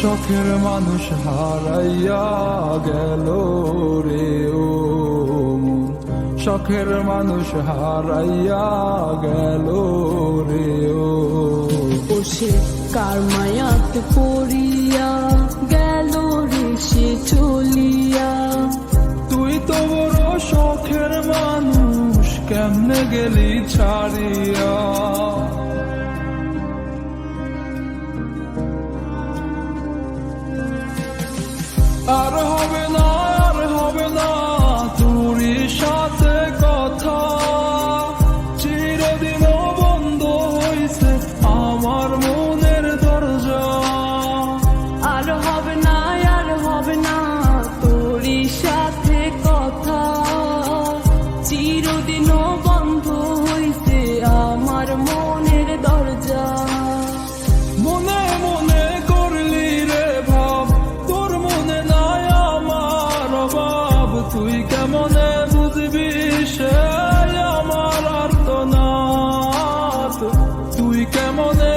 শখের মানুষ হারাইয়া গেল রে ও মন, শখের মানুষ হারাইয়া গেল রে ও। সে কার মায়াতে পড়িয়া গেল রে সে চলিয়া। তুই তো বড় শখের মানুষ, কেমনে গেলি ছাড়িয়া। আর হবে না, আর হবে না তোরই সাথে কথা, চিরদিন বন্ধ হইছে আমার মনের দরজা। আর হবে না, আর হবে না তোরই সাথে কথা, চিরদিনও বন্ধ হইছে আমার মনের দরজা। মনে মনে করলি রে ভাব, তোর মনে নাই আমার অভাব। তুই কেমনে বুঝবি সে আমার আর্তনাদ, তুই কেমনে